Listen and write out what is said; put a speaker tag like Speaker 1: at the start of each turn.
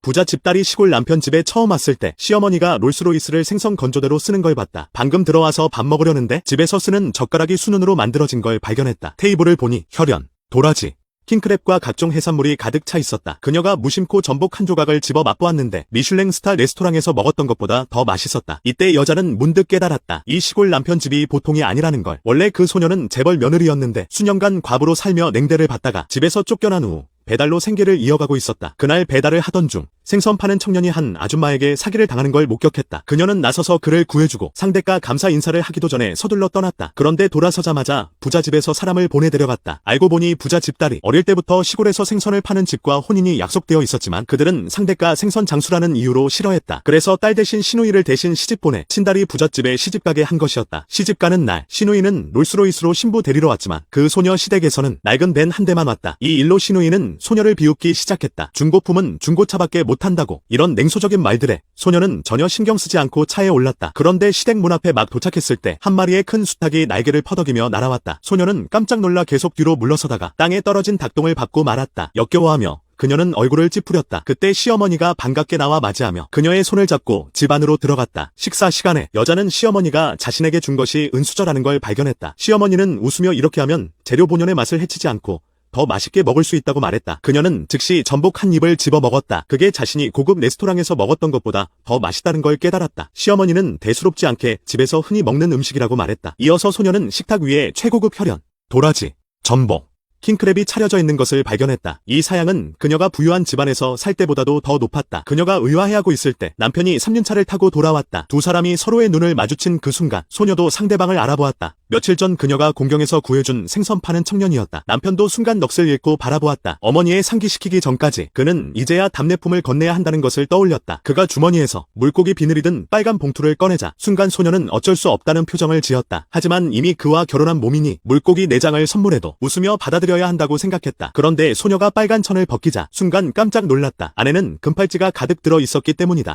Speaker 1: 부자 집딸이 시골 남편 집에 처음 왔을 때 시어머니가 롤스로이스를 생선 건조대로 쓰는 걸 봤다. 방금 들어와서 밥 먹으려는데 집에서 쓰는 젓가락이 순은으로 만들어진 걸 발견했다. 테이블을 보니 혈연, 도라지, 킹크랩과 각종 해산물이 가득 차 있었다. 그녀가 무심코 전복 한 조각을 집어 맛보았는데 미슐랭 스타 레스토랑에서 먹었던 것보다 더 맛있었다. 이때 여자는 문득 깨달았다. 이 시골 남편 집이 보통이 아니라는 걸. 원래 그 소녀는 재벌 며느리였는데 수년간 과부로 살며 냉대를 받다가 집에서 쫓겨난 후 배달로 생계를 이어가고 있었다. 그날 배달을 하던 중 생선 파는 청년이 한 아줌마에게 사기를 당하는 걸 목격했다. 그녀는 나서서 그를 구해주고 상대가 감사 인사를 하기도 전에 서둘러 떠났다. 그런데 돌아서자마자 부자 집에서 사람을 보내드려갔다. 알고 보니 부자 집딸이 어릴 때부터 시골에서 생선을 파는 집과 혼인이 약속되어 있었지만 그들은 상대가 생선 장수라는 이유로 싫어했다. 그래서 딸 대신 시누이를 대신 시집 보내 친딸이 부잣집에 시집가게 한 것이었다. 시집가는 날 시누이는 롤스로이스로 신부 데리러 왔지만 그 소녀 시댁에서는 낡은 벤 한 대만 왔다. 이 일로 시누이는 소녀를 비웃기 시작했다. 중고품은 중고차밖에 못한다고. 이런 냉소적인 말들에 소녀는 전혀 신경 쓰지 않고 차에 올랐다. 그런데 시댁 문 앞에 막 도착했을 때 한 마리의 큰 수탉이 날개를 퍼덕이며 날아왔다. 소녀는 깜짝 놀라 계속 뒤로 물러서다가 땅에 떨어진 닭똥을 밟고 말았다. 역겨워하며 그녀는 얼굴을 찌푸렸다. 그때 시어머니가 반갑게 나와 맞이하며 그녀의 손을 잡고 집 안으로 들어갔다. 식사 시간에 여자는 시어머니가 자신에게 준 것이 은수저라는 걸 발견했다. 시어머니는 웃으며 이렇게 하면 재료 본연의 맛을 해치지 않고 더 맛있게 먹을 수 있다고 말했다. 그녀는 즉시 전복 한 입을 집어 먹었다. 그게 자신이 고급 레스토랑에서 먹었던 것보다 더 맛있다는 걸 깨달았다. 시어머니는 대수롭지 않게 집에서 흔히 먹는 음식이라고 말했다. 이어서 소녀는 식탁 위에 최고급 혈연, 도라지, 전복, 킹크랩이 차려져 있는 것을 발견했다. 이 사양은 그녀가 부유한 집안에서 살 때보다도 더 높았다. 그녀가 의아해하고 있을 때 남편이 3륜차를 타고 돌아왔다. 두 사람이 서로의 눈을 마주친 그 순간 소녀도 상대방을 알아보았다. 며칠 전 그녀가 공경에서 구해준 생선 파는 청년이었다. 남편도 순간 넋을 잃고 바라보았다. 어머니의 상기시키기 전까지 그는 이제야 답례품을 건네야 한다는 것을 떠올렸다. 그가 주머니에서 물고기 비늘이 든 빨간 봉투를 꺼내자 순간 소녀는 어쩔 수 없다는 표정을 지었다. 하지만 이미 그와 결혼한 몸이니 물고기 내장을 선물해도 웃으며 받아들여야 한다고 생각했다. 그런데 소녀가 빨간 천을 벗기자 순간 깜짝 놀랐다. 안에는 금팔찌가 가득 들어 있었기 때문이다.